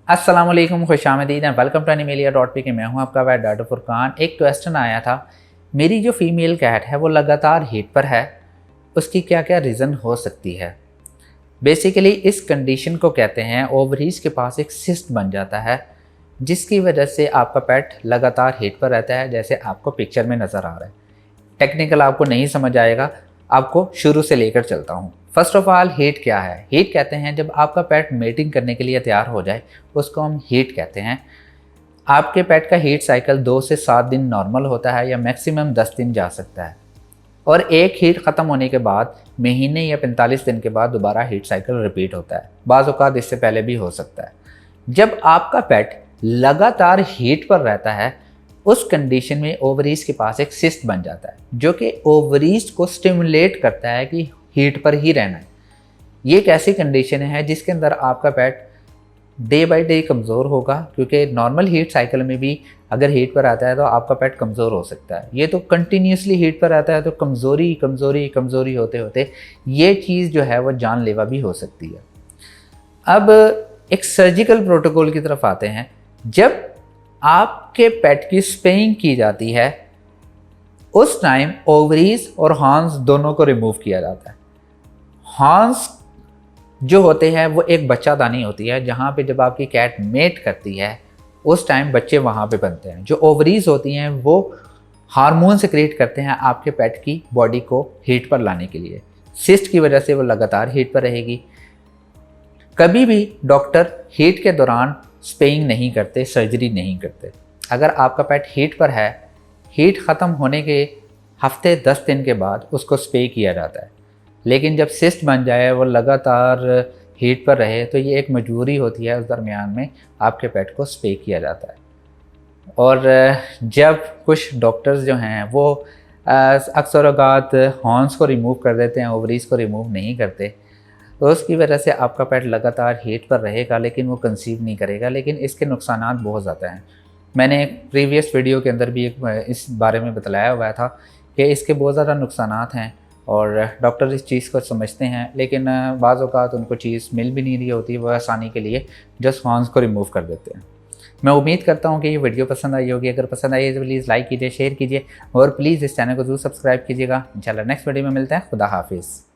अस्सलाम वालेकुम, खुशामदीद and welcome to एनिमेलिया.pk। मैं हूं आपका वैद डॉक्टर फुरकान। एक क्वेश्चन आया था, मेरी जो फीमेल कैट है वो लगातार हीट पर है, उसकी क्या क्या रीज़न हो सकती है। बेसिकली इस कंडीशन को कहते हैं ओवरीज के पास एक सिस्ट बन जाता है, जिसकी वजह से आपका पेट लगातार हीट पर रहता है, जैसे आपको पिक्चर में नज़र आ रहा है। टेक्निकल आपको नहीं समझ आएगा, आपको शुरू से लेकर चलता हूँ। फर्स्ट ऑफ ऑल, हीट क्या है? हीट कहते हैं जब आपका पेट मेटिंग करने के लिए तैयार हो जाए, उसको हम हीट कहते हैं। आपके पेट का हीट साइकिल 2 से 7 दिन नॉर्मल होता है या मैक्सिमम 10 दिन जा सकता है, और एक हीट ख़त्म होने के बाद महीने या 45 दिन के बाद दोबारा हीट साइकिल रिपीट होता है। बाज़ औक़ात इससे पहले भी हो सकता है। जब आपका पेट लगातार हीट पर रहता है, उस कंडीशन में ओवरीज के पास एक सिस्ट बन जाता है, जो कि ओवरीज को स्टिमुलेट करता है कि हीट पर ही रहना है। ये एक ऐसी कंडीशन है जिसके अंदर आपका पेट डे बाय डे कमज़ोर होगा, क्योंकि नॉर्मल हीट साइकिल में भी अगर हीट पर आता है तो आपका पेट कमज़ोर हो सकता है। ये तो कंटिन्यूसली हीट पर आता है, तो कमज़ोरी कमज़ोरी कमज़ोरी होते होते ये चीज़ जो है वो जानलेवा भी हो सकती है। अब एक सर्जिकल प्रोटोकॉल की तरफ आते हैं। जब आपके पेट की स्पेइंग की जाती है, उस टाइम ओवरीज और हॉर्न्स दोनों को रिमूव किया जाता है। हॉर्न्स जो होते हैं वो एक बच्चादानी होती है, जहाँ पे जब आपकी कैट मेट करती है उस टाइम बच्चे वहाँ पे बनते हैं। जो ओवरीज होती हैं वो हार्मोन सिक्रेट करते हैं आपके पेट की बॉडी को हीट पर लाने के लिए। सिस्ट की वजह से वो लगातार हीट पर रहेगी। कभी भी डॉक्टर हीट के दौरान स्पेइंग नहीं करते, सर्जरी नहीं करते। अगर आपका पेट हीट पर है, हीट ख़त्म होने के हफ्ते 10 दिन के बाद उसको स्पे किया जाता है। लेकिन जब सिस्ट बन जाए, वो लगातार हीट पर रहे, तो ये एक मजबूरी होती है, उस दरमियान में आपके पेट को स्पे किया जाता है। और जब कुछ डॉक्टर्स जो हैं वो अक्सर औक़ात हॉर्न्स को रिमूव कर देते हैं, ओवरीज को रिमूव नहीं करते, तो उसकी वजह से आपका पेट लगातार हीट पर रहेगा, लेकिन वो कंसीव नहीं करेगा। लेकिन इसके नुकसानात बहुत ज़्यादा हैं। मैंने एक प्रीवियस वीडियो के अंदर भी इस बारे में बतलाया हुआ था कि इसके बहुत ज़्यादा नुकसानात हैं, और डॉक्टर इस चीज़ को समझते हैं, लेकिन बाज़ औक़ात उनको चीज़ मिल भी नहीं रही होती, वो आसानी के लिए जस्ट हॉर्न्स को रिमूव कर देते हैं। मैं उम्मीद करता हूँ कि ये वीडियो पसंद आई होगी। अगर पसंद आई है तो प्लीज़ लाइक कीजिए, शेयर कीजिए, और प्लीज़ इस चैनल को ज़रूर सब्सक्राइब कीजिएगा। इंशाल्लाह नेक्स्ट वीडियो में मिलते हैं। खुदा हाफिज़।